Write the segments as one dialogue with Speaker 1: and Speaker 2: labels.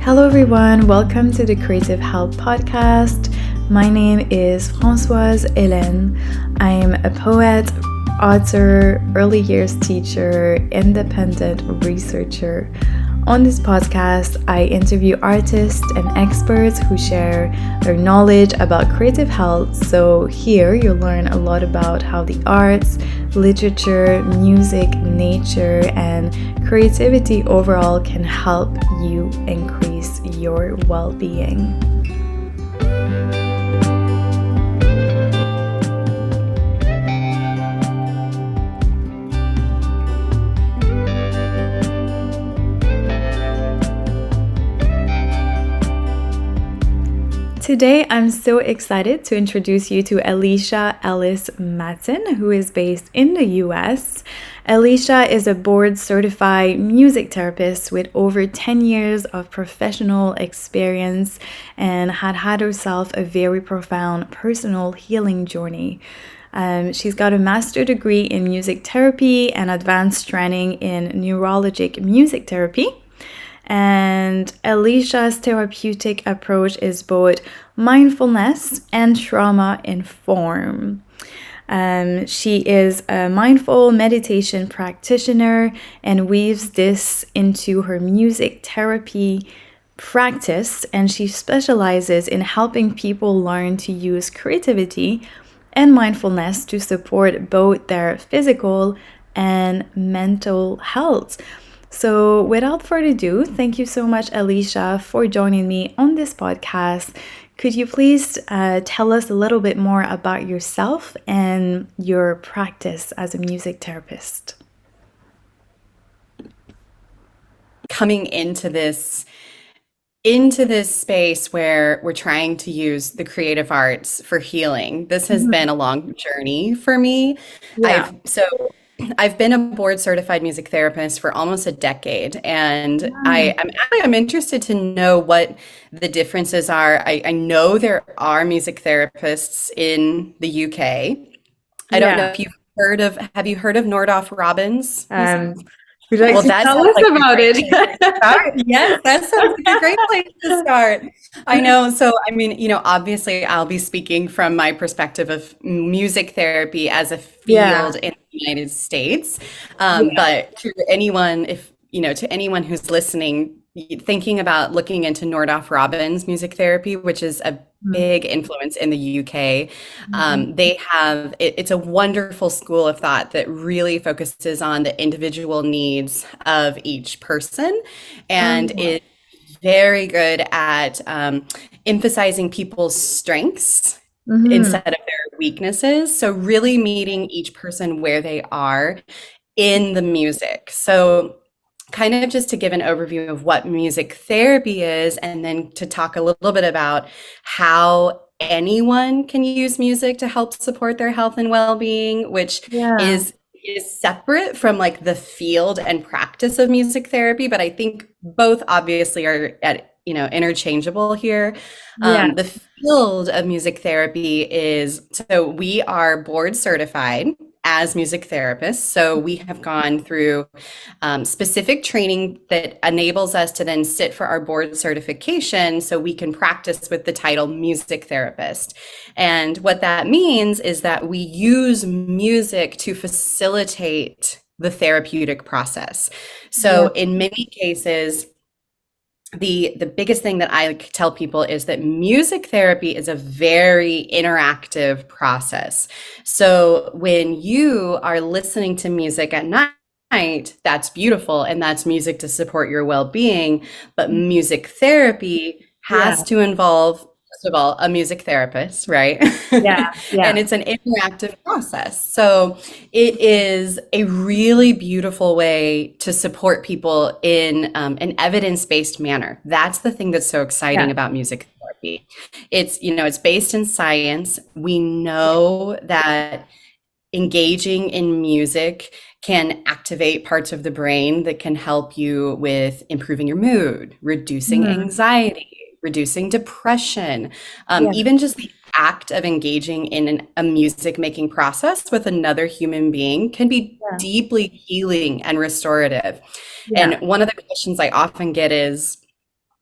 Speaker 1: Hello, everyone. Welcome to the Creative Help Podcast. My name is Françoise Hélène. I'm a poet, author, early years teacher, independent researcher. On this podcast, I interview artists and experts who share their knowledge about creative health. So here you'll learn a lot about how the arts, literature, music, nature, and creativity overall can help you increase your well-being. Today, I'm so excited to introduce you to Elisha Ellis Madsen, who is based in the US. Elisha is a board-certified music therapist with over 10 years of professional experience and had herself a very profound personal healing journey. She's got a master's degree in music therapy and advanced training in neurologic music therapy. And Elisha's therapeutic approach is both mindfulness and trauma-informed. She is a mindful meditation practitioner and weaves this into her music therapy practice, and she specializes in helping people learn to use creativity and mindfulness to support both their physical and mental health. So without further ado, thank you so much, Elisha, for joining me on this podcast. Could you please tell us a little bit more about yourself and your practice as a music therapist?
Speaker 2: Coming into this space where we're trying to use the creative arts for healing, this has been a long journey for me.
Speaker 1: Yeah.
Speaker 2: I've been a board certified music therapist for almost a decade, and I'm interested to know what the differences are. I know there are music therapists in the UK. I don't know if have you heard of Nordhoff Robbins?
Speaker 1: Would you like to tell us about it?
Speaker 2: Yes, that sounds like a great place to start. I know. So, I mean, obviously I'll be speaking from my perspective of music therapy as a field in the United States. But to anyone, to anyone who's listening, thinking about looking into Nordhoff Robbins music therapy, which is a big influence in the UK. It's a wonderful school of thought that really focuses on the individual needs of each person and is very good at emphasizing people's strengths instead of their weaknesses. So really meeting each person where they are in the music. So kind of just to give an overview of what music therapy is, and then to talk a little bit about how anyone can use music to help support their health and well-being, which is separate from like the field and practice of music therapy. But I think both obviously are interchangeable here. The field of music therapy so we are board certified as music therapists. So we have gone through specific training that enables us to then sit for our board certification so we can practice with the title music therapist. And what that means is that we use music to facilitate the therapeutic process. So in many cases, the biggest thing that I tell people is that music therapy is a very interactive process. So when you are listening to music at night, that's beautiful, and that's music to support your well-being. But music therapy has to involve, first of all, a music therapist, right? And it's an interactive process. So it is a really beautiful way to support people in an evidence-based manner. That's the thing that's so exciting about music therapy. It's based in science. We know that engaging in music can activate parts of the brain that can help you with improving your mood, reducing anxiety, reducing depression, even just the act of engaging in a music making process with another human being can be deeply healing and restorative. And one of the questions I often get is,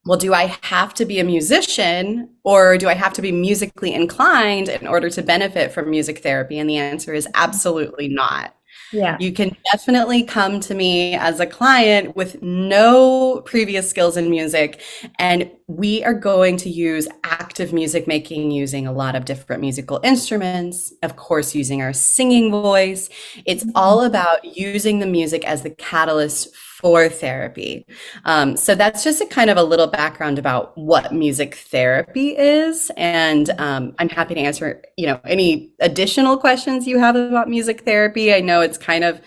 Speaker 2: well, do I have to be a musician or do I have to be musically inclined in order to benefit from music therapy? And the answer is absolutely not.
Speaker 1: Yeah.
Speaker 2: You can definitely come to me as a client with no previous skills in music, and we are going to use active music making using a lot of different musical instruments, of course, using our singing voice. It's
Speaker 1: Mhm.
Speaker 2: all about using the music as the catalyst for therapy. So that's just a kind of a little background about what music therapy is, and I'm happy to answer, any additional questions you have about music therapy. I know it's kind of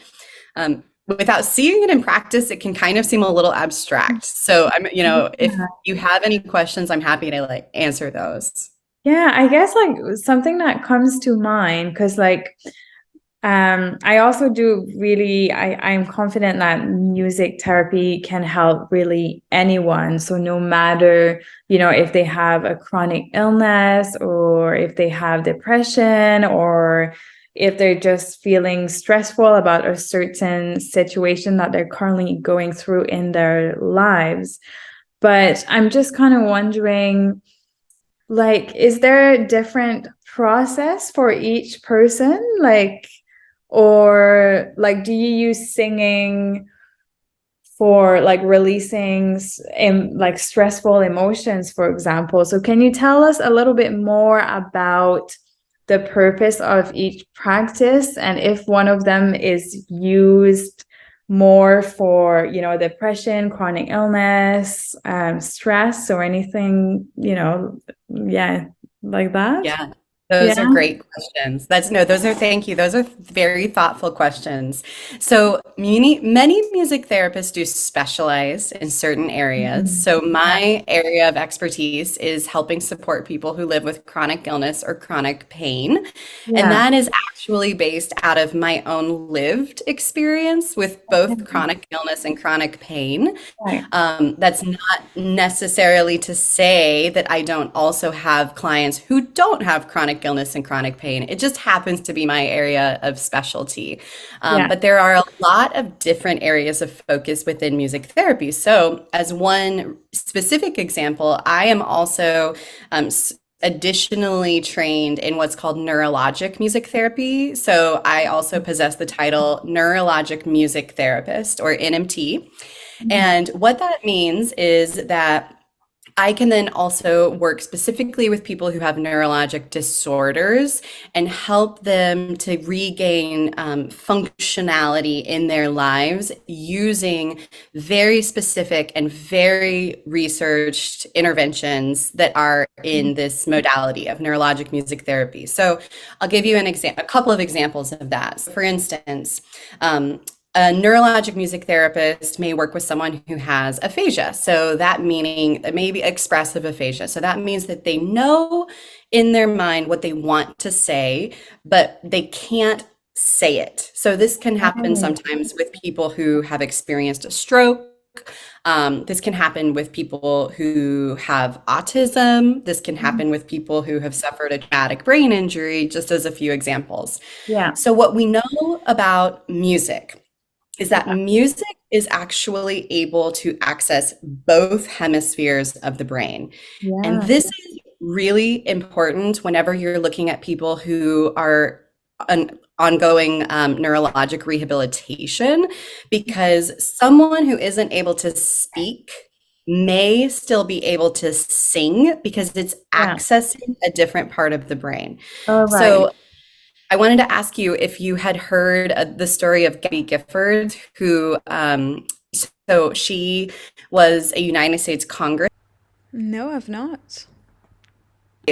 Speaker 2: without seeing it in practice, it can kind of seem a little abstract. So if you have any questions, I'm happy to like answer those.
Speaker 1: Yeah, I guess like something that comes to mind, because like I also do really, I'm confident that music therapy can help really anyone. So no matter, if they have a chronic illness or if they have depression or if they're just feeling stressful about a certain situation that they're currently going through in their lives. But I'm just kind of wondering, like, is there a different process for each person? Like, or like, do you use singing for like releasing like stressful emotions, for example? So can you tell us a little bit more about the purpose of each practice and if one of them is used more for, depression, chronic illness, stress, or anything, yeah, like that?
Speaker 2: Yeah, those are
Speaker 1: Yeah.
Speaker 2: great questions. Those are, thank you. Those are very thoughtful questions. So many music therapists do specialize in certain areas.
Speaker 1: Mhm.
Speaker 2: So
Speaker 1: Yeah.
Speaker 2: my area of expertise is helping support people who live with chronic illness or chronic pain. And
Speaker 1: Yeah.
Speaker 2: that is actually based out of my own lived experience with both
Speaker 1: Okay.
Speaker 2: chronic illness and chronic pain.
Speaker 1: Right.
Speaker 2: That's not necessarily to say that I don't also have clients who don't have chronic illness and chronic pain. It just happens to be my area of specialty.
Speaker 1: Yeah.
Speaker 2: But there are a lot of different areas of focus within music therapy. So, as one specific example, I am also additionally trained in what's called neurologic music therapy. So I also possess the title neurologic music therapist or NMT.
Speaker 1: Mhm.
Speaker 2: And what that means is that I can then also work specifically with people who have neurologic disorders and help them to regain functionality in their lives using very specific and very researched interventions that are in this modality of neurologic music therapy. So I'll give you a couple of examples of that. So for instance, a neurologic music therapist may work with someone who has aphasia. So that meaning maybe expressive aphasia. So that means that they know in their mind what they want to say, but they can't say it. So this can happen
Speaker 1: Oh,
Speaker 2: sometimes with people who have experienced a stroke. This can happen with people who have autism. This can
Speaker 1: mhm.
Speaker 2: happen with people who have suffered a traumatic brain injury, just as a few examples.
Speaker 1: Yeah.
Speaker 2: So, what we know about music is that
Speaker 1: Yeah.
Speaker 2: music is actually able to access both hemispheres of the brain. And
Speaker 1: Yeah.
Speaker 2: this is really important whenever you're looking at people who are ongoing neurologic rehabilitation, because someone who isn't able to speak may still be able to sing because it's
Speaker 1: Yeah.
Speaker 2: accessing a different part of the brain.
Speaker 1: All right.
Speaker 2: So I wanted to ask you if you had heard the story of Gabby Gifford, who, so she was a United States Congress.
Speaker 1: No, I've not.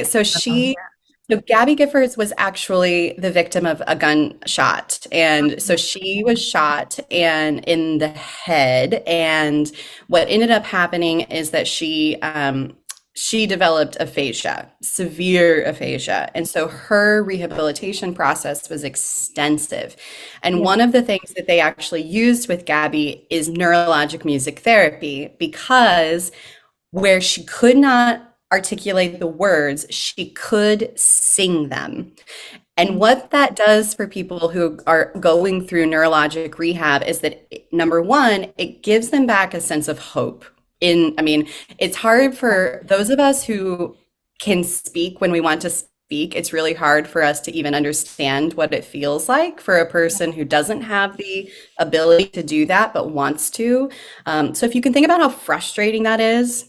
Speaker 2: So so Gabby Giffords was actually the victim of a gunshot. And so she was shot and in the head. And what ended up happening is that she developed aphasia, severe aphasia. And so her rehabilitation process was extensive. And
Speaker 1: Yeah.
Speaker 2: one of the things that they actually used with Gabby is neurologic music therapy, because where she could not articulate the words, she could sing them. And what that does for people who are going through neurologic rehab is that, number one, it gives them back a sense of hope. I mean, it's hard for those of us who can speak when we want to speak. It's really hard for us to even understand what it feels like for a person who doesn't have the ability to do that but wants to. So if you can think about how frustrating that is,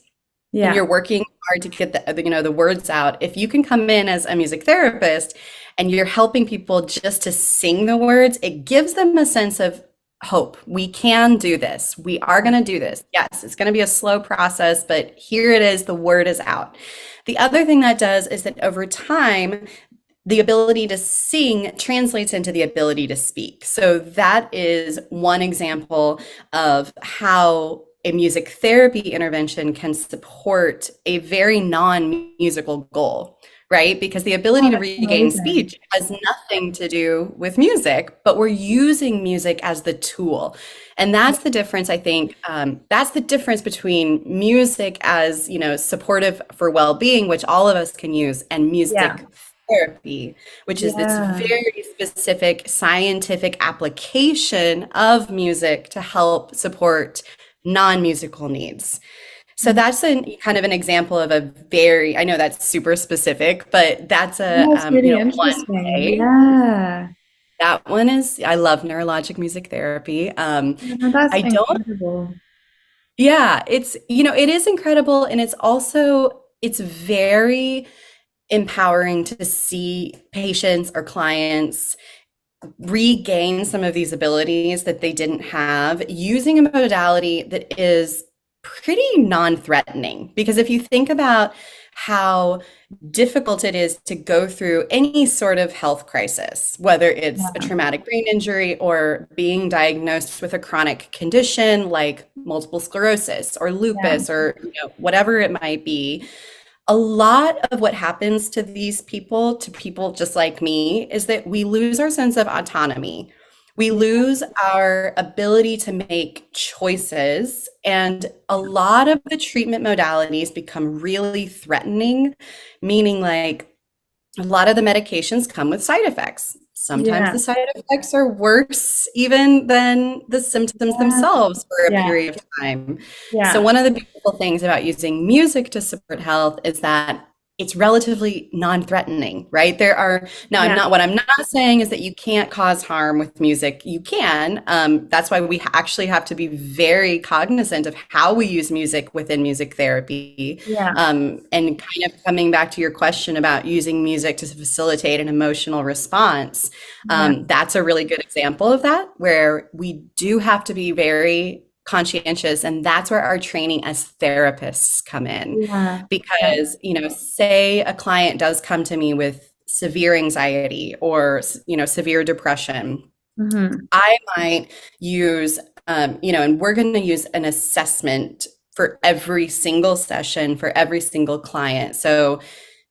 Speaker 2: and
Speaker 1: Yeah.
Speaker 2: you're working hard to get the words out. If you can come in as a music therapist and you're helping people just to sing the words, it gives them a sense of hope. We can do this. We are going to do this. Yes, it's going to be a slow process, but here it is. The word is out. The other thing that does is that over time, the ability to sing translates into the ability to speak. So that is one example of how a music therapy intervention can support a very non-musical goal, right? Because the
Speaker 1: Oh,
Speaker 2: ability to
Speaker 1: that's
Speaker 2: regain
Speaker 1: amazing.
Speaker 2: speech has nothing to do with music, but we're using music as the tool. And that's the difference, I think. That's the difference between music as, supportive for well-being, which all of us can use, and
Speaker 1: Yeah.
Speaker 2: music therapy, which is this
Speaker 1: Yeah.
Speaker 2: very specific scientific application of music to help support non-musical needs. So
Speaker 1: Mhm.
Speaker 2: that's kind of an example of a very, I know that's super specific, but that's
Speaker 1: That's really
Speaker 2: one
Speaker 1: interesting.
Speaker 2: way.
Speaker 1: Yeah.
Speaker 2: That one is, I love neurologic music therapy.
Speaker 1: Yeah, that's
Speaker 2: I don't,
Speaker 1: incredible.
Speaker 2: yeah, it is incredible. And it's very empowering to see patients or clients regain some of these abilities that they didn't have using a modality that is pretty non-threatening. Because if you think about how difficult it is to go through any sort of health crisis, whether it's a
Speaker 1: Yeah.
Speaker 2: traumatic brain injury or being diagnosed with a chronic condition like multiple sclerosis or
Speaker 1: Yeah.
Speaker 2: lupus or whatever it might be, a lot of what happens to people just like me, is that we lose our sense of autonomy. We
Speaker 1: Yeah.
Speaker 2: lose our ability to make choices, and a lot of the treatment modalities become really threatening, meaning like a lot of the medications come with side effects. Sometimes
Speaker 1: Yeah.
Speaker 2: the side effects are worse even than the symptoms themselves for a
Speaker 1: Yeah.
Speaker 2: period of time. So,
Speaker 1: Yeah.
Speaker 2: one of the beautiful things about using music to support health is that it's relatively non-threatening, right? Now
Speaker 1: Yeah.
Speaker 2: what I'm not saying is that you can't cause harm with music. You can. That's why we actually have to be very cognizant of how we use music within music therapy.
Speaker 1: Yeah.
Speaker 2: And kind of coming back to your question about using music to facilitate an emotional response,
Speaker 1: Yeah.
Speaker 2: that's a really good example of that, where we do have to be very conscientious, and that's where our training as therapists come in.
Speaker 1: Yeah. Yeah.
Speaker 2: Because, say a client does come to me with severe anxiety or, severe depression,
Speaker 1: Hmm.
Speaker 2: I might use, and we're going to use an assessment for every single session for every single client. So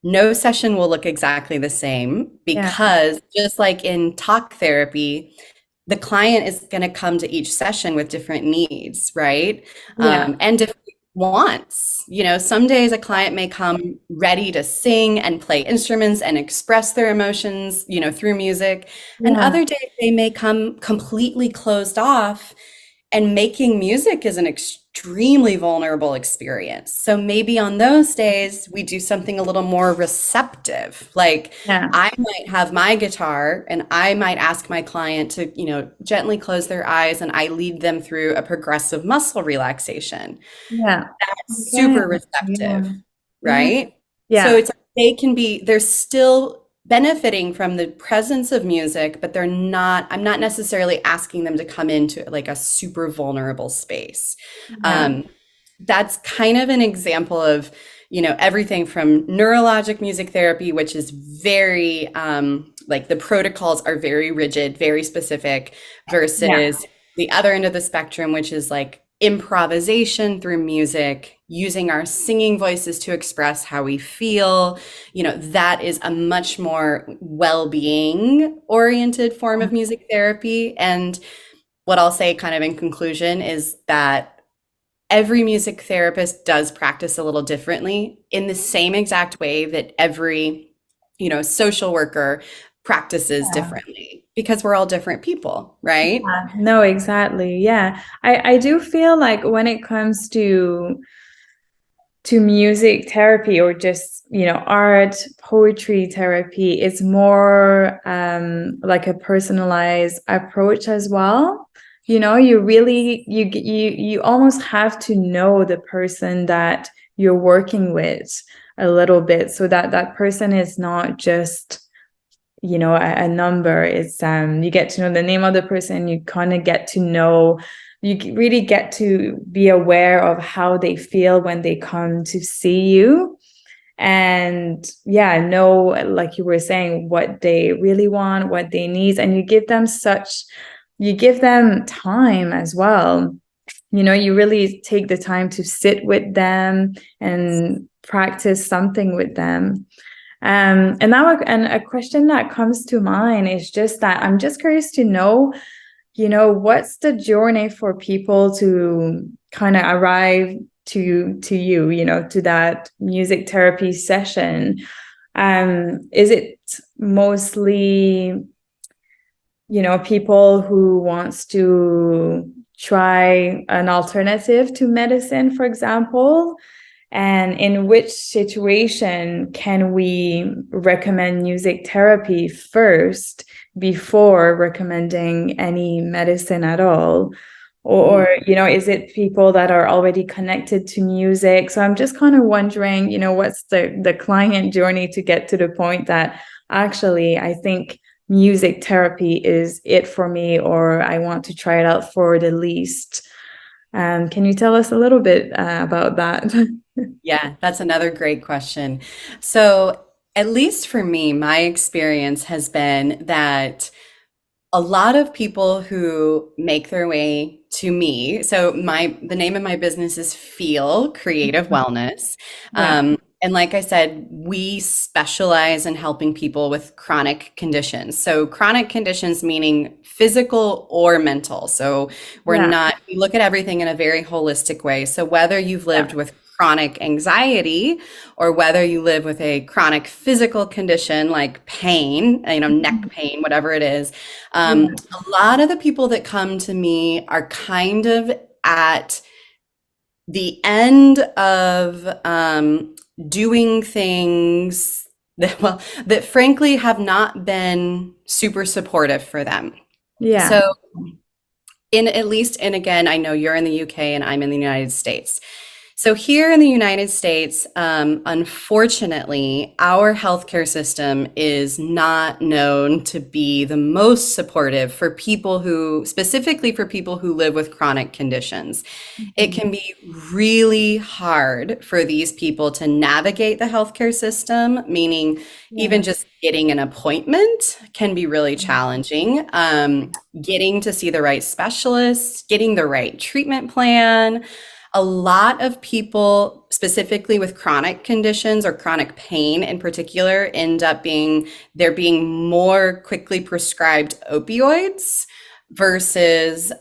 Speaker 2: no session will look exactly the same,
Speaker 1: Yeah.
Speaker 2: because just like in talk therapy, the client is going to come to each session with different needs, right?
Speaker 1: Yeah.
Speaker 2: And different wants. Some days a client may come ready to sing and play instruments and express their emotions, through music. And
Speaker 1: Yeah.
Speaker 2: other days they may come completely closed off, and making music is an extremely vulnerable experience. So maybe on those days, we do something a little more receptive. Like
Speaker 1: Yeah.
Speaker 2: I might have my guitar and I might ask my client to, gently close their eyes, and I lead them through a progressive muscle relaxation.
Speaker 1: Yeah. Okay.
Speaker 2: Super
Speaker 1: Yeah.
Speaker 2: receptive,
Speaker 1: Yeah.
Speaker 2: right? So
Speaker 1: Yeah.
Speaker 2: they're still benefiting from the presence of music, but I'm not necessarily asking them to come into like a super vulnerable space.
Speaker 1: Yeah.
Speaker 2: Um, that's kind of an example of, everything from neurologic music therapy, which is very, like the protocols are very rigid, very specific,
Speaker 1: Yeah.
Speaker 2: versus the other end of the spectrum, which is like improvisation through music, using our singing voices to express how we feel. That is a much more well-being oriented form of music therapy. And what I'll say kind of in conclusion is that every music therapist does practice a little differently, in the same exact way that every social worker practices differently because we're all different people, right?
Speaker 1: No, exactly. Yeah. I do feel like when it comes to music therapy or just, art, poetry therapy, it's more like a personalized approach as well. You really you almost have to know the person that you're working with a little bit so that that person is not just a number. It's you get to know the name of the person, you kind of get to know, really get to be aware of how they feel when they come to see you, and yeah, know, like you were saying, what they really want, what they need, and you give them time as well. You really take the time to sit with them and practice something with them. And now, and a question that comes to mind is just that I'm just curious to know, what's the journey for people to kind of arrive to you, to that music therapy session? Is it mostly, people who wants to try an alternative to medicine, for example? And in which situation can we recommend music therapy first before recommending any medicine at all? Or, is it people that are already connected to music? So I'm just kind of wondering, what's the client journey to get to the point that actually I think music therapy is it for me, or I want to try it out for the least. Can you tell us a little bit about that?
Speaker 2: Yeah, that's another great question. So, at least for me, my experience has been that a lot of people who make their way to me, so the name of my business is Feel Creative Wellness.
Speaker 1: Yeah,
Speaker 2: And like I said, we specialize in helping people with chronic conditions. So chronic conditions meaning physical or mental. So
Speaker 1: yeah,
Speaker 2: we look at everything in a very holistic way. So whether you've
Speaker 1: yeah,
Speaker 2: lived with chronic anxiety or whether you live with a chronic physical condition like pain, neck pain, whatever it is,
Speaker 1: yeah,
Speaker 2: a lot of the people that come to me are kind of at the end of doing things that frankly have not been super supportive for them.
Speaker 1: yeah,
Speaker 2: So in at least, and again, I know you're in the UK and I'm in the United States. So here in the United States, unfortunately, our healthcare system is not known to be the most supportive for people specifically for people who live with chronic conditions. It
Speaker 1: mhm,
Speaker 2: can be really hard for these people to navigate the healthcare system, meaning even
Speaker 1: yeah,
Speaker 2: just getting an appointment can be really challenging. Getting to see the right specialist, getting the right treatment plan. A lot of people, specifically with chronic conditions or chronic pain in particular, end up they're being more quickly prescribed opioids versus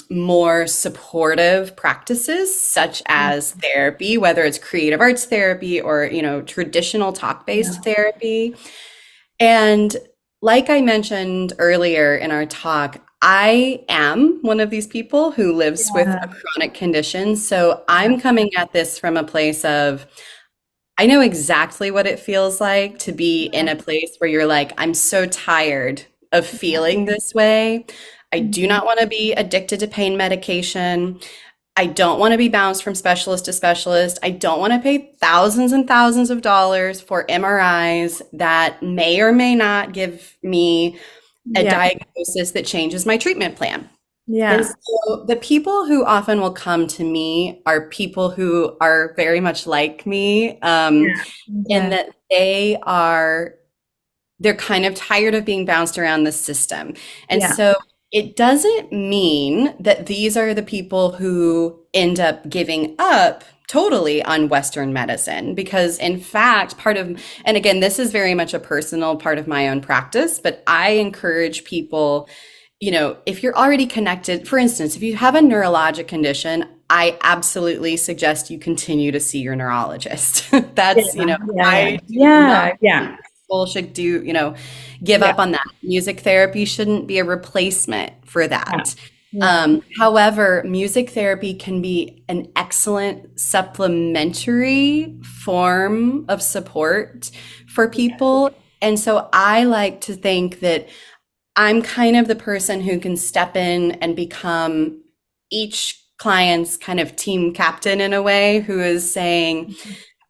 Speaker 2: more supportive practices such as therapy, whether it's creative arts therapy or traditional talk-based
Speaker 1: yeah,
Speaker 2: therapy. And like I mentioned earlier in our talk, I am one of these people who lives with a
Speaker 1: yeah,
Speaker 2: chronic condition. So I'm coming at this from a place of I know exactly what it feels like to be in a place where you're like, I'm so tired of feeling this way. I do
Speaker 1: mhm,
Speaker 2: not want to be addicted to pain medication. I don't want to be bounced from specialist to specialist. I don't want to pay thousands and thousands of dollars for MRIs that may or may not give me a
Speaker 1: yeah,
Speaker 2: diagnosis that changes my treatment plan. And
Speaker 1: yeah,
Speaker 2: so the people who often will come to me are people who are very much like me,
Speaker 1: yeah,
Speaker 2: in
Speaker 1: okay,
Speaker 2: that they're kind of tired of being bounced around the system. And
Speaker 1: yeah,
Speaker 2: so it doesn't mean that these are the people who end up giving up totally on Western medicine, because in fact, and again, this is very much a personal part of my own practice, but I encourage people, if you're already connected, for instance, if you have a neurologic condition, I absolutely suggest you continue to see your neurologist.
Speaker 1: yeah,
Speaker 2: That's,
Speaker 1: yeah, yeah,
Speaker 2: I do not
Speaker 1: yeah, yeah,
Speaker 2: people should do, give
Speaker 1: Yeah.
Speaker 2: up on that. Music therapy shouldn't be a replacement for
Speaker 1: Yeah.
Speaker 2: that.
Speaker 1: Yeah.
Speaker 2: However, music therapy can be an excellent supplementary form of support for people. And so I like to think that I'm kind of the person who can step in and become each client's kind of team captain in a way, who is saying,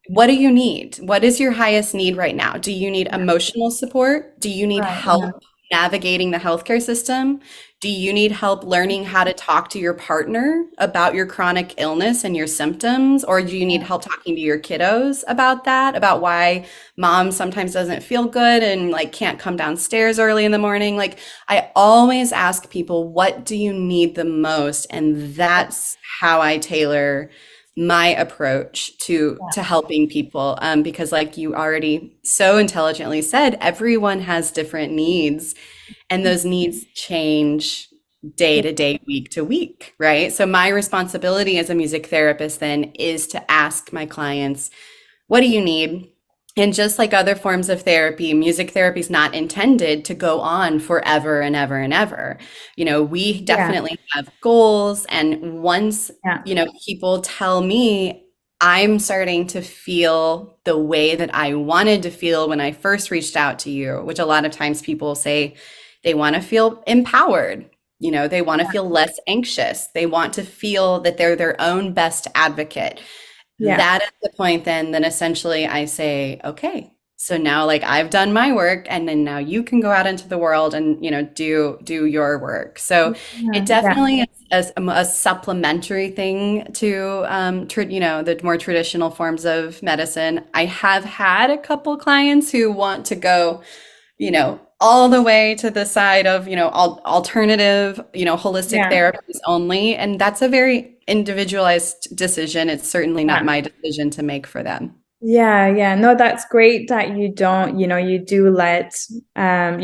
Speaker 2: what do you need? What is your highest need right now? Do you need
Speaker 1: Yeah.
Speaker 2: emotional support? Do you need
Speaker 1: Right. Yeah.
Speaker 2: help navigating the healthcare system? Do you need help learning how to talk to your partner about your chronic illness and your symptoms? Or do you need help talking to your kiddos about that, about why mom sometimes doesn't feel good and like can't come downstairs early in the morning? Like, I always ask people, what do you need the most? And that's how I tailor my approach to helping people, because like you already so intelligently said, everyone has different needs, and those needs change day
Speaker 1: Yeah.
Speaker 2: to day, week to week, right? So my responsibility as a music therapist then is to ask my clients, what do you need? And just like other forms of therapy, music therapy is not intended to go on forever and ever and ever. We
Speaker 1: Yeah.
Speaker 2: definitely have goals. And once,
Speaker 1: Yeah.
Speaker 2: people tell me I'm starting to feel the way that I wanted to feel when I first reached out to you, which a lot of times people say they want to feel empowered. They want to feel less anxious. They want to feel that they're their own best advocate.
Speaker 1: Yeah.
Speaker 2: That is the point then essentially I say, okay, so now like I've done my work, and then now you can go out into the world and, do your work. So it
Speaker 1: Yeah.
Speaker 2: definitely is a supplementary thing to, the more traditional forms of medicine. I have had a couple clients who want to go, all the way to the side of, alternative, holistic
Speaker 1: Yeah.
Speaker 2: therapies only. And that's a very individualized decision. It's certainly not
Speaker 1: Yeah.
Speaker 2: my decision to make for them.
Speaker 1: Yeah, yeah. No, that's great that you don't, you do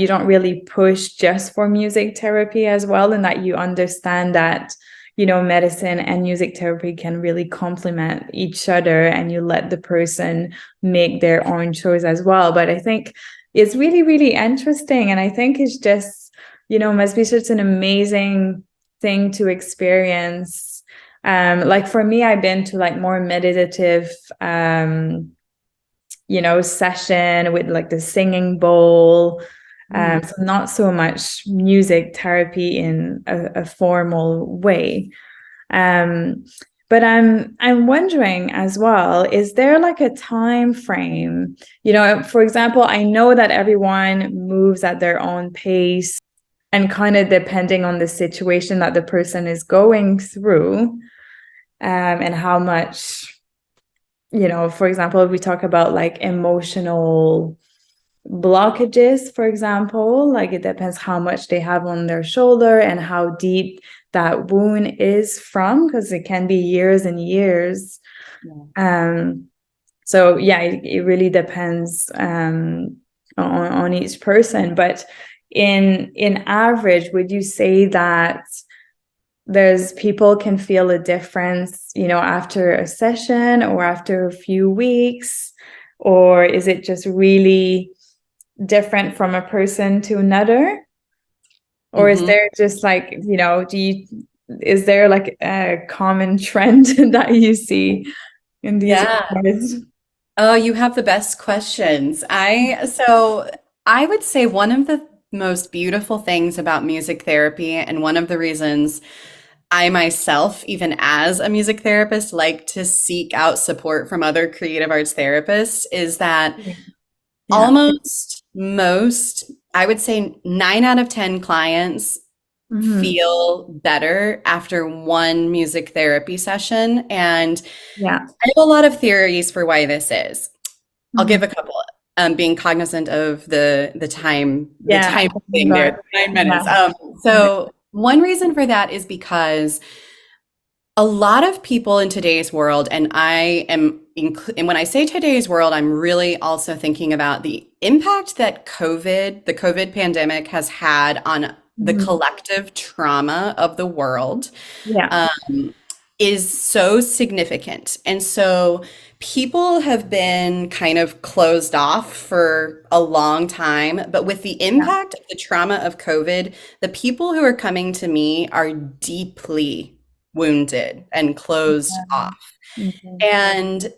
Speaker 1: you don't really push just for music therapy as well, and that you understand that, medicine and music therapy can really complement each other, and you let the person make their own choice as well. But I think it's really, really interesting. And I think it's just, must be such an amazing thing to experience. Like for me, I've been to like more meditative, session with like the singing bowl. So not so much music therapy in a formal way. Um, but I'm wondering as well, is there like a time frame? For example, I know that everyone moves at their own pace, and kind of depending on the situation that the person is going through, and how much, for example, if we talk about like emotional blockages, for example, like it depends how much they have on their shoulder and how deep that wound is from, because it can be years and years. Um, so yeah, it really depends on each person. But in average, would you say that there's people can feel a difference, after a session or after a few weeks? Or is it just really different from a person to another? Or is
Speaker 2: Mhm.
Speaker 1: there just like, is there like a common trend that you see in these
Speaker 2: Yeah.
Speaker 1: regards?
Speaker 2: Oh, you have the best questions. I would say one of the most beautiful things about music therapy, and one of the reasons I myself, even as a music therapist, like to seek out support from other creative arts therapists, is that
Speaker 1: Yeah.
Speaker 2: almost most, I would say 9 out of 10 clients
Speaker 1: Mhm.
Speaker 2: feel better after one music therapy session. And
Speaker 1: Yeah.
Speaker 2: I have a lot of theories for why this is. I'll
Speaker 1: Mhm.
Speaker 2: give a couple, being cognizant of the
Speaker 1: Yeah.
Speaker 2: time thing there,
Speaker 1: But
Speaker 2: the 9 minutes.
Speaker 1: yeah.
Speaker 2: So one reason for that is because a lot of people in today's world, and and when I say today's world, I'm really also thinking about the impact that the COVID pandemic has had on the
Speaker 1: Mhm.
Speaker 2: collective trauma of the world.
Speaker 1: Yeah.
Speaker 2: Um, is so significant. And so people have been kind of closed off for a long time, but with the
Speaker 1: Yeah.
Speaker 2: impact of the trauma of COVID, the people who are coming to me are deeply wounded and closed off.
Speaker 1: Mhm.
Speaker 2: And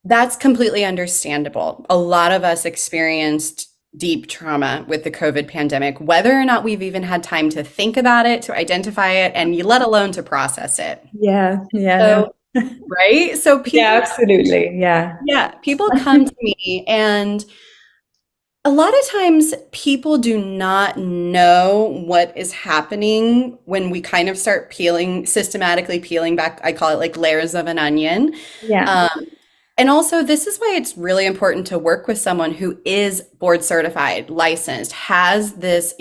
Speaker 2: that's completely understandable. A lot of us experienced deep trauma with the COVID pandemic, whether or not we've even had time to think about it, to identify it, and let alone to process it.
Speaker 1: Yeah, yeah, no.
Speaker 2: So, right? So
Speaker 1: Yeah,
Speaker 2: people,
Speaker 1: absolutely. Yeah.
Speaker 2: yeah, people come to me, and a lot of times people do not know what is happening when we kind of start peeling, systematically peeling back. I call it like layers of an onion.
Speaker 1: Yeah.
Speaker 2: Um, and also, this is why it's really important to work with someone who is board certified, licensed, has this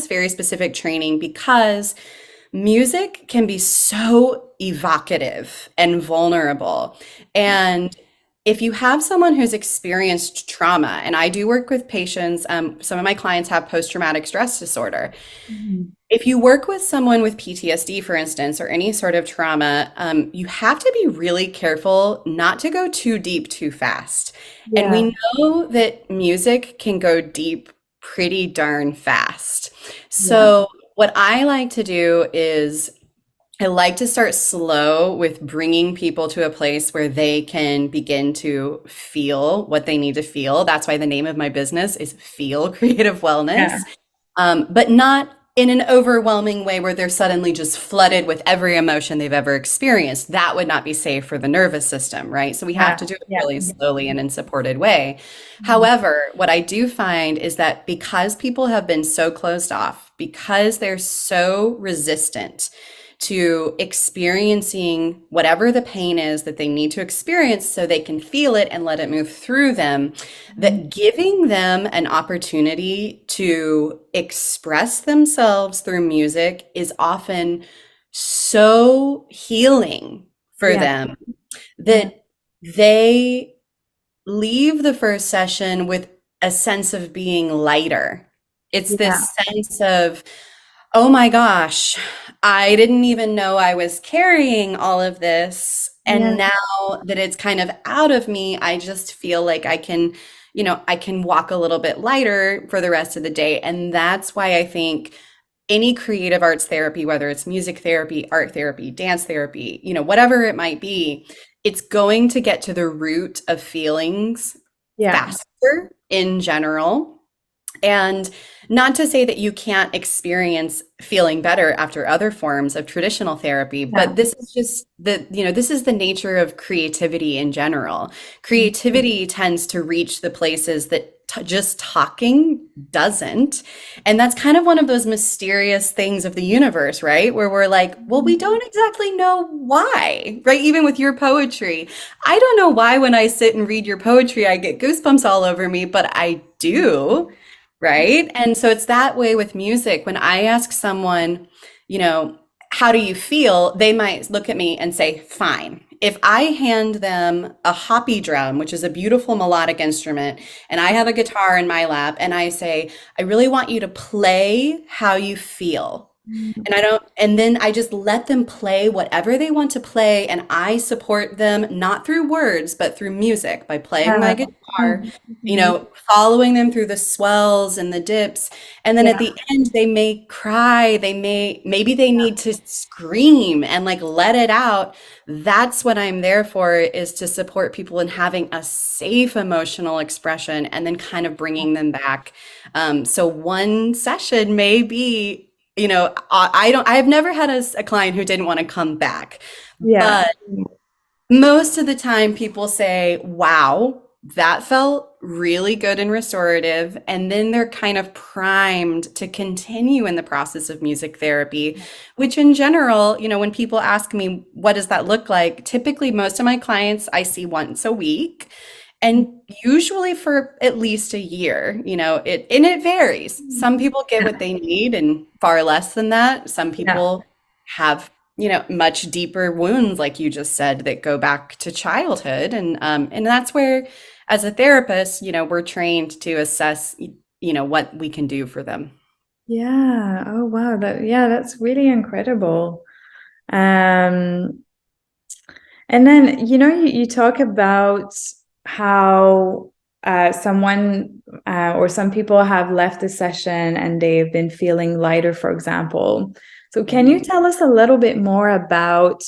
Speaker 2: very specific training, because music can be so evocative and vulnerable. And if you have someone who's experienced trauma, and I do work with patients, some of my clients have post-traumatic stress disorder.
Speaker 1: Mhm.
Speaker 2: If you work with someone with PTSD, for instance, or any sort of trauma, you have to be really careful not to go too deep too fast. And
Speaker 1: Yeah.
Speaker 2: we know that music can go deep pretty darn fast.
Speaker 1: Yeah.
Speaker 2: So, what I like to do is I like to start slow with bringing people to a place where they can begin to feel what they need to feel. That's why the name of my business is Feel Creative
Speaker 1: Yeah.
Speaker 2: Wellness, but not in an overwhelming way where they're suddenly just flooded with every emotion they've ever experienced. That would not be safe for the nervous system, right? So we have
Speaker 1: Yeah.
Speaker 2: to do it
Speaker 1: Yeah.
Speaker 2: really slowly and in supported way.
Speaker 1: Mhm.
Speaker 2: However, what I do find is that because people have been so closed off, because they're so resistant to experiencing whatever the pain is that they need to experience so they can feel it and let it move through them,
Speaker 1: Mhm.
Speaker 2: that giving them an opportunity to express themselves through music is often so healing for
Speaker 1: Yeah.
Speaker 2: them
Speaker 1: Yeah.
Speaker 2: that they leave the first session with a sense of being lighter. It's
Speaker 1: Yeah.
Speaker 2: this sense of, oh my gosh, I didn't even know I was carrying all of this. And
Speaker 1: Yeah.
Speaker 2: now that it's kind of out of me, I just feel like I can walk a little bit lighter for the rest of the day. And that's why I think any creative arts therapy, whether it's music therapy, art therapy, dance therapy, whatever it might be, it's going to get to the root of feelings
Speaker 1: Yeah.
Speaker 2: faster in general. And not to say that you can't experience feeling better after other forms of traditional therapy,
Speaker 1: Yeah.
Speaker 2: but this is just this is the nature of creativity in general. Creativity tends to reach the places that just talking doesn't. And that's kind of one of those mysterious things of the universe, right? Where we're like, well, we don't exactly know why, right? Even with your poetry, I don't know why when I sit and read your poetry, I get goosebumps all over me, but I do. Right? And so it's that way with music. When I ask someone, you know, how do you feel? They might look at me and say, fine. If I hand them a hoppy drum, which is a beautiful melodic instrument, and I have a guitar in my lap, and I say, I really want you to play how you feel.
Speaker 1: Mhm.
Speaker 2: And then I just let them play whatever they want to play, and I support them not through words, but through music by playing my
Speaker 1: Yeah.
Speaker 2: guitar,
Speaker 1: Mhm.
Speaker 2: following them through the swells and the dips. And then at
Speaker 1: Yeah.
Speaker 2: the end, they may cry, maybe they need to scream and like let it out. That's what I'm there for, is to support people in having a safe emotional expression and then kind of bringing them back. So one session may be, I have never had a client who didn't want to come back,
Speaker 1: Yeah.
Speaker 2: but most of the time, people say, wow, that felt really good and restorative. And then they're kind of primed to continue in the process of music therapy, which in general, when people ask me, what does that look like? Typically, most of my clients I see once a week. And usually for at least a year, and it varies. Some people get
Speaker 1: Yeah.
Speaker 2: what they need and far less than that. Some
Speaker 1: Yeah.
Speaker 2: people have much deeper wounds, like you just said, that go back to childhood. And that's where, as a therapist, we're trained to assess, what we can do for them.
Speaker 1: Yeah. Oh wow. Yeah, that's really incredible. Um, And then, you talk about how someone or some people have left the session and they've been feeling lighter, for example. So, can you
Speaker 2: Mhm.
Speaker 1: tell us a little bit more about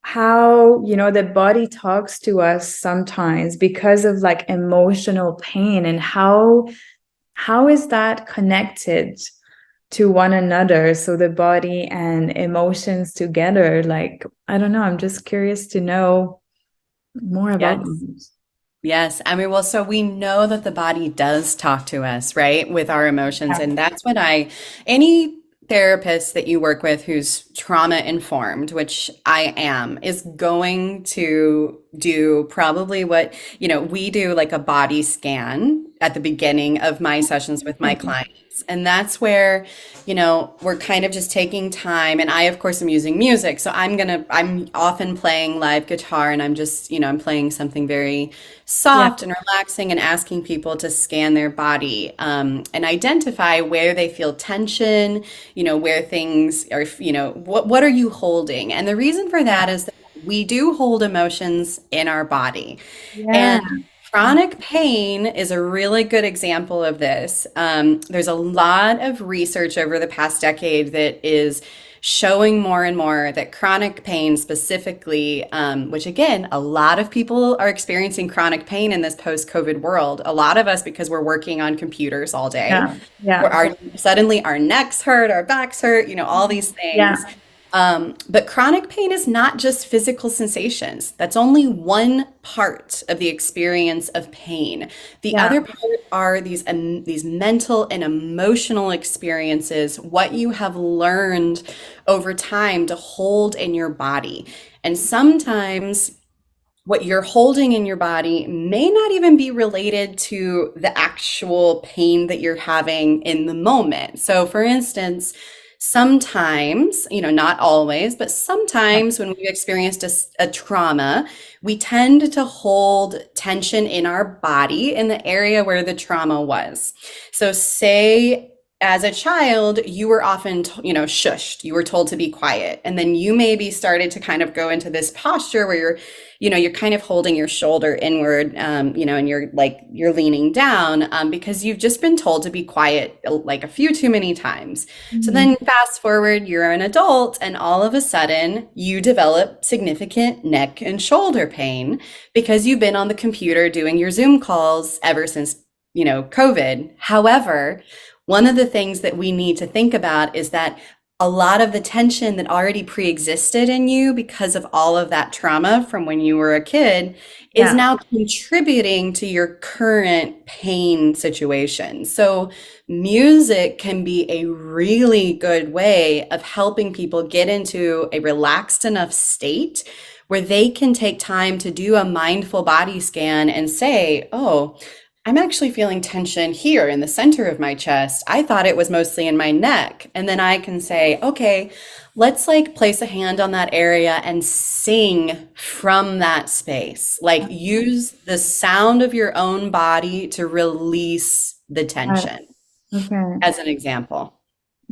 Speaker 1: how, the body talks to us sometimes because of like emotional pain, and how is that connected to one another? So the body and emotions together, like, I don't know, I'm just curious to know more about
Speaker 2: Yes.
Speaker 1: this.
Speaker 2: Yes. I mean, well, so we know that the body does talk to us, right, with our emotions.
Speaker 1: Yeah.
Speaker 2: And that's what any therapist that you work with who's trauma informed, which I am, is going to do probably what, we do like a body scan at the beginning of my sessions with my clients. And that's where, we're kind of just taking time. And I, of course, am using music. So I'm often playing live guitar and I'm just, I'm playing something very
Speaker 1: Yeah.
Speaker 2: soft and relaxing and asking people to scan their body and identify where they feel tension, where things are, what are you holding? And the reason for that is that we do hold emotions in our body.
Speaker 1: Yeah.
Speaker 2: And chronic pain is a really good example of this. There's a lot of research over the past decade that is showing more and more that chronic pain specifically, which again, a lot of people are experiencing chronic pain in this post-COVID world. A lot of us, because we're working on computers all day,
Speaker 1: Yeah. Yeah.
Speaker 2: where suddenly our necks hurt, our backs hurt, all these
Speaker 1: Yeah.
Speaker 2: things. But chronic pain is not just physical sensations. That's only one part of the experience of pain. The
Speaker 1: Yeah.
Speaker 2: other part are these mental and emotional experiences, what you have learned over time to hold in your body. And sometimes what you're holding in your body may not even be related to the actual pain that you're having in the moment. So, for instance, sometimes, not always, but sometimes when we've experienced a trauma, we tend to hold tension in our body in the area where the trauma was. So, say, as a child, you were often, shushed. You were told to be quiet. And then you maybe started to kind of go into this posture where you're kind of holding your shoulder inward, and you're leaning down because you've just been told to be quiet like a few too many times. So
Speaker 1: Mhm.
Speaker 2: then fast forward, you're an adult, and all of a sudden you develop significant neck and shoulder pain because you've been on the computer doing your Zoom calls ever since, COVID. However, one of the things that we need to think about is that a lot of the tension that already pre-existed in you because of all of that trauma from when you were a kid is
Speaker 1: Yeah.
Speaker 2: now contributing to your current pain situation. So music can be a really good way of helping people get into a relaxed enough state where they can take time to do a mindful body scan and say, oh, I'm actually feeling tension here in the center of my chest. I thought it was mostly in my neck. And then I can say, okay, let's like place a hand on that area and sing from that space. Like use the sound of your own body to release the
Speaker 1: Right.
Speaker 2: tension,
Speaker 1: Okay.
Speaker 2: as an example.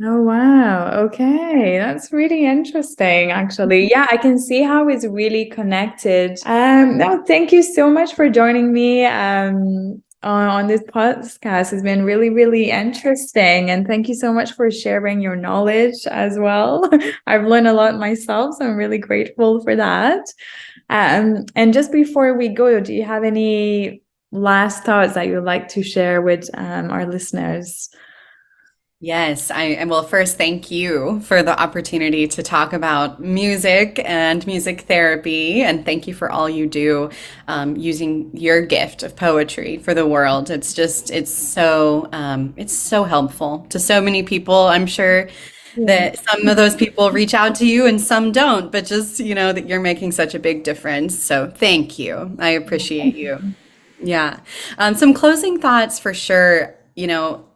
Speaker 1: Oh, wow. Okay. That's really interesting, actually. Yeah, I can see how it's really connected. No, thank you so much for joining me on this podcast. It's been really, really interesting. And thank you so much for sharing your knowledge as well. I've learned a lot myself, so I'm really grateful for that. And just before we go, do you have any last thoughts that you'd like to share with our listeners?
Speaker 2: Yes, and well, first, thank you for the opportunity to talk about music and music therapy. And thank you for all you do using your gift of poetry for the world. It's so helpful to so many people. I'm sure
Speaker 1: Yeah.
Speaker 2: that some of those people reach out to you and some don't, but just, that you're making such a big difference. So thank you. I appreciate
Speaker 1: Thank
Speaker 2: you.
Speaker 1: you.
Speaker 2: Yeah. Some closing thoughts for sure.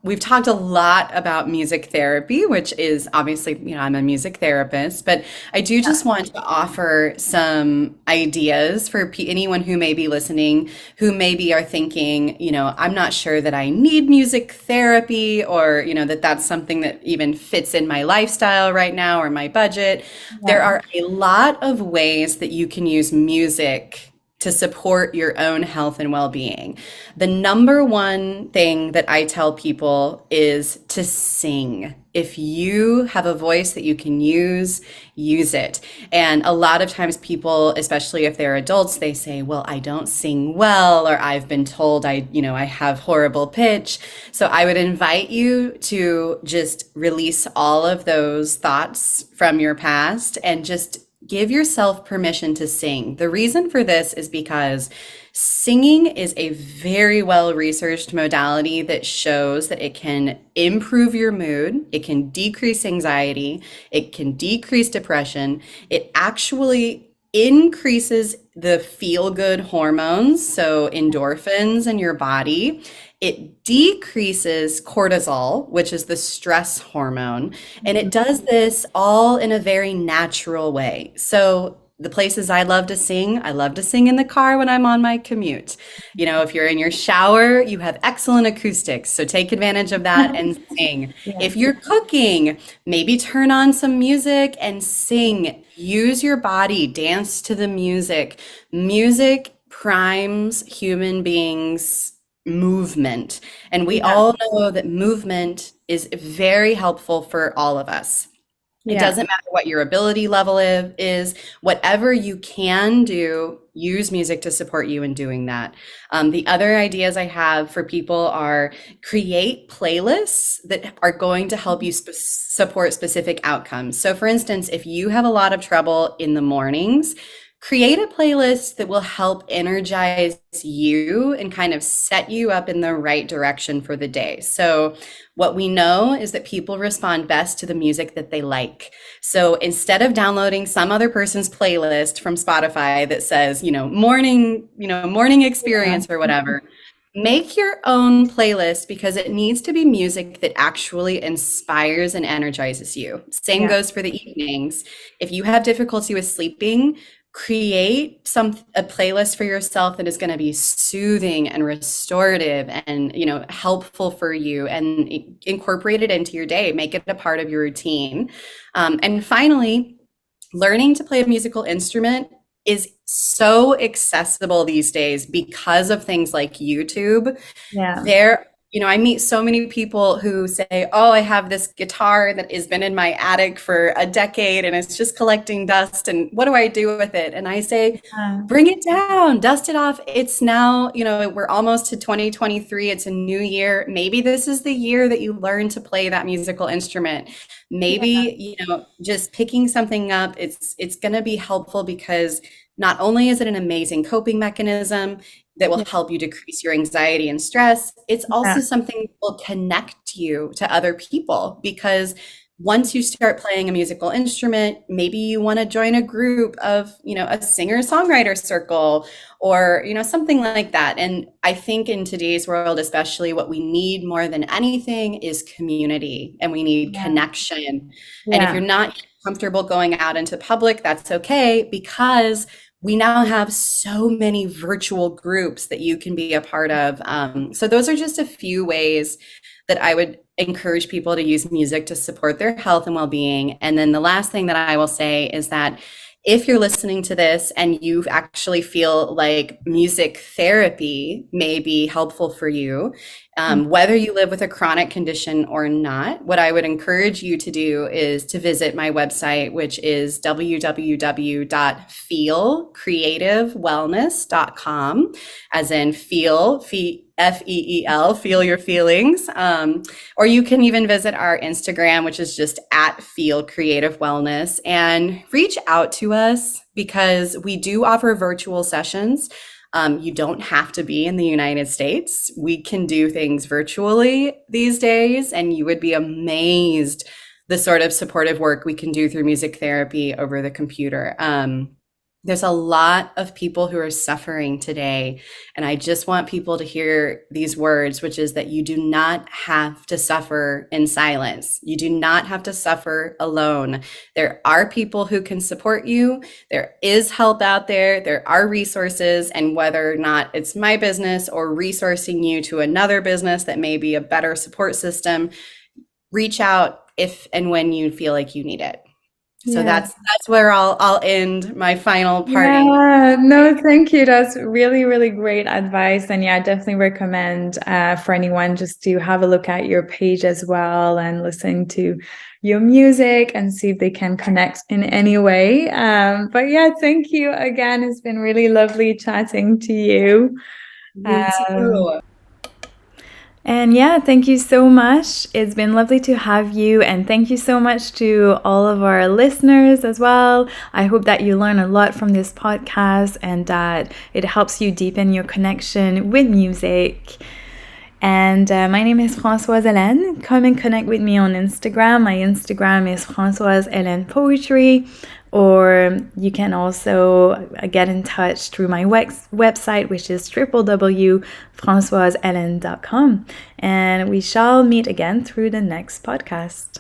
Speaker 2: we've talked a lot about music therapy, which is obviously, I'm a music therapist, but I do just want to offer some ideas for anyone who may be listening, who maybe are thinking, I'm not sure that I need music therapy, or, that that's something that even fits in my lifestyle right now or my budget. There
Speaker 1: Yeah.
Speaker 2: are a lot of ways that you can use music to support your own health and well-being. The number one thing that I tell people is to sing. If you have a voice that you can use it. And a lot of times people, especially if they're adults, they say, "Well, I don't sing well," or "I've been told I have horrible pitch." So I would invite you to just release all of those thoughts from your past and just give yourself permission to sing. The reason for this is because singing is a very well researched modality that shows that it can improve your mood, it can decrease anxiety, it can decrease depression. It actually increases the feel good hormones, so endorphins in your body. It decreases cortisol, which is the stress hormone, and it does this all in a very natural way. So the places I love to sing in the car when I'm on my commute. If you're in your shower, you have excellent acoustics, so take advantage of that and sing.
Speaker 1: Yeah.
Speaker 2: If you're cooking, maybe turn on some music and sing. Use your body, dance to the music. Music primes human beings' movement. And we
Speaker 1: Yeah.
Speaker 2: all know that movement is very helpful for all of us. It
Speaker 1: Yeah.
Speaker 2: doesn't matter what your ability level is, whatever you can do, use music to support you in doing that. The other ideas I have for people are create playlists that are going to help you support specific outcomes. So, for instance, if you have a lot of trouble in the mornings, create a playlist that will help energize you and kind of set you up in the right direction for the day. So, what we know is that people respond best to the music that they like. So instead of downloading some other person's playlist from Spotify that says, morning
Speaker 1: Yeah.
Speaker 2: experience or whatever, make your own playlist because it needs to be music that actually inspires and energizes you. Same
Speaker 1: Yeah.
Speaker 2: goes for the evenings. If you have difficulty with sleeping, create a playlist for yourself that is going to be soothing and restorative and helpful for you, and incorporate it into your day. Make it a part of your routine. And finally, learning to play a musical instrument is so accessible these days because of things like YouTube.
Speaker 1: Yeah.
Speaker 2: I meet so many people who say, "Oh, I have this guitar that has been in my attic for a decade and it's just collecting dust. And what do I do with it?" And I say, bring it down, dust it off. It's now, we're almost to 2023. It's a new year. Maybe this is the year that you learn to play that musical instrument.
Speaker 1: Yeah.
Speaker 2: Maybe, just picking something up, it's going to be helpful because not only is it an amazing coping mechanism that will
Speaker 1: Yeah.
Speaker 2: help you decrease your anxiety and stress, it's
Speaker 1: Yeah.
Speaker 2: also something that will connect you to other people, because once you start playing a musical instrument, maybe you want to join a group of, a singer-songwriter circle or, something like that. And I think in today's world, especially, what we need more than anything is community, and we need
Speaker 1: Yeah.
Speaker 2: connection. And if
Speaker 1: Yeah.
Speaker 2: you're not comfortable going out into public, that's okay, because we now have so many virtual groups that you can be a part of. So those are just a few ways that I would encourage people to use music to support their health and well-being. And then the last thing that I will say is that if you're listening to this and you actually feel like music therapy may be helpful for you, whether you live with a chronic condition or not, what I would encourage you to do is to visit my website, which is www.feelcreativewellness.com, as in FEEL, feel your feelings. Or you can even visit our Instagram, which is just at Feel Creative Wellness, and reach out to us because we do offer virtual sessions. You don't have to be in the United States. We can do things virtually these days, and you would be amazed the sort of supportive work we can do through music therapy over the computer. There's a lot of people who are suffering today. And I just want people to hear these words, which is that you do not have to suffer in silence. You do not have to suffer alone. There are people who can support you. There is help out there. There are resources. And whether or not it's my business or resourcing you to another business that may be a better support system, reach out if and when you feel like you need it. So that's where I'll end my final parting.
Speaker 1: Yeah, no, thank you. That's really, really great advice. And yeah, I definitely recommend for anyone just to have a look at your page as well and listen to your music and see if they can connect in any way. But yeah, thank you again. It's been really lovely chatting to you.
Speaker 2: You too.
Speaker 1: And yeah, thank you so much. It's been lovely to have you. And thank you so much to all of our listeners as well. I hope that you learn a lot from this podcast and that it helps you deepen your connection with music. And my name is Françoise Hélène. Come and connect with me on Instagram. My Instagram is Françoise Hélène Poetry. Or you can also get in touch through my website, which is www.francoisehelen.com. And we shall meet again through the next podcast.